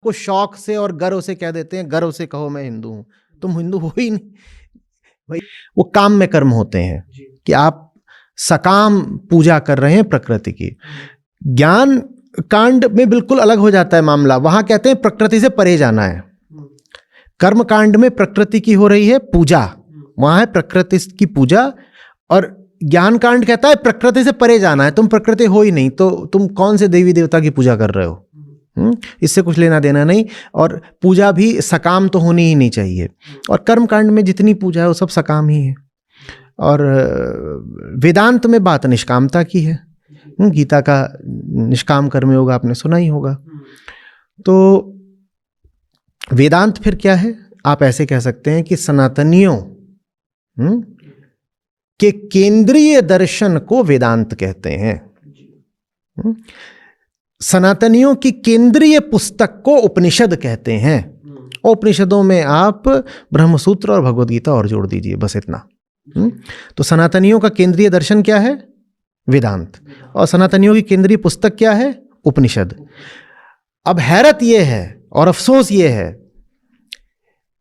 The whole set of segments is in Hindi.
को शौक से और गर्व से कह देते हैं, गर्व से कहो मैं हिंदू हूं। तुम हिंदू हो ही नहीं भाई। वो काम में कर्म होते हैं कि आप सकाम पूजा कर रहे हैं प्रकृति की। ज्ञान कांड में बिल्कुल अलग हो जाता है मामला। वहां कहते हैं प्रकृति से परे जाना है। कर्म कांड में प्रकृति की हो रही है पूजा, वहां है प्रकृति की पूजा। और ज्ञान कांड कहता है प्रकृति से परे जाना है। तुम प्रकृति हो ही नहीं तो तुम कौन से देवी देवता की पूजा कर रहे हो? इससे कुछ लेना देना नहीं। और पूजा भी सकाम तो होनी ही नहीं चाहिए। और कर्म कांड में जितनी पूजा है वो सब सकाम ही है। और वेदांत में बात निष्कामता की है। गीता का निष्काम कर्म योग आपने सुना ही होगा। तो वेदांत फिर क्या है? आप ऐसे कह सकते हैं कि सनातनियों के केंद्रीय दर्शन को वेदांत कहते हैं। सनातनियों की केंद्रीय पुस्तक को उपनिषद कहते हैं। उपनिषदों में आप ब्रह्मसूत्र और भगवद गीता और जोड़ दीजिए, बस इतना। तो सनातनियों का केंद्रीय दर्शन क्या है? वेदांत। और सनातनियों की केंद्रीय पुस्तक क्या है? उपनिषद। अब हैरत यह है और अफसोस ये है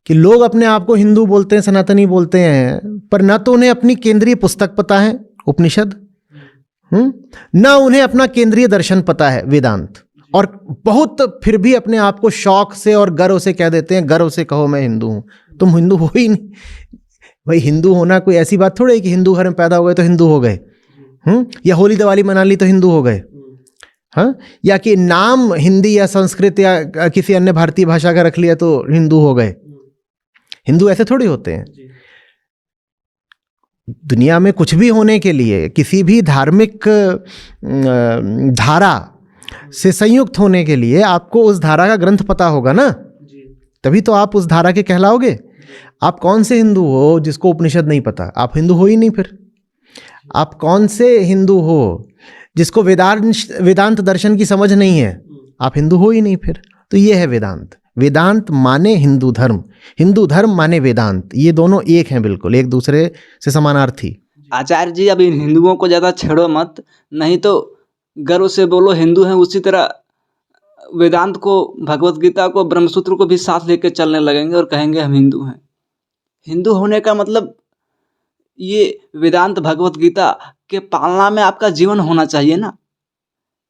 कि लोग अपने आप को हिंदू बोलते हैं, सनातनी बोलते हैं, पर ना तो उन्हें अपनी केंद्रीय पुस्तक पता है उपनिषद, ना उन्हें अपना केंद्रीय दर्शन पता है वेदांत। और बहुत फिर भी अपने आप को शौक से और गर्व से कह देते हैं, गर्व से कहो मैं हिंदू हूं। तुम हिंदू हो ही नहीं भाई। हिंदू होना कोई ऐसी बात थोड़ी है कि हिंदू घर में पैदा हो गए तो हिंदू हो गए, या होली दिवाली मना ली तो हिंदू हो गए, हाँ, या कि नाम हिंदी या संस्कृत या किसी अन्य भारतीय भाषा का रख लिया तो हिंदू हो गए। हिंदू ऐसे थोड़ी होते हैं। दुनिया में कुछ भी होने के लिए, किसी भी धार्मिक धारा से संयुक्त होने के लिए आपको उस धारा का ग्रंथ पता होगा ना, तभी तो आप उस धारा के कहलाओगे। आप कौन से हिंदू हो जिसको उपनिषद नहीं पता? आप हिंदू हो ही नहीं। फिर आप कौन से हिंदू हो जिसको वेदांत दर्शन की समझ नहीं है? आप हिंदू हो ही नहीं फिर। तो ये है वेदांत। वेदांत माने हिंदू धर्म, हिंदू धर्म माने वेदांत। ये दोनों एक हैं, बिल्कुल एक दूसरे से समानार्थी। आचार्य जी, अब इन हिंदुओं को ज़्यादा छेड़ो मत, नहीं तो गर्व से बोलो हिंदू हैं, उसी तरह वेदांत को, भगवत गीता को, ब्रह्मसूत्र को भी साथ लेकर चलने लगेंगे और कहेंगे हम हिंदू हैं। हिंदू होने का मतलब ये वेदांत भगवत गीता के पालना में आपका जीवन होना चाहिए ना।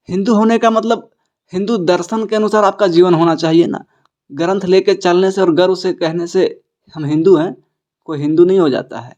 हिंदू होने का मतलब हिंदू दर्शन के अनुसार आपका जीवन होना चाहिए ना। ग्रंथ लेके चलने से और गर्व से कहने से हम हिंदू हैं, कोई हिंदू नहीं हो जाता है।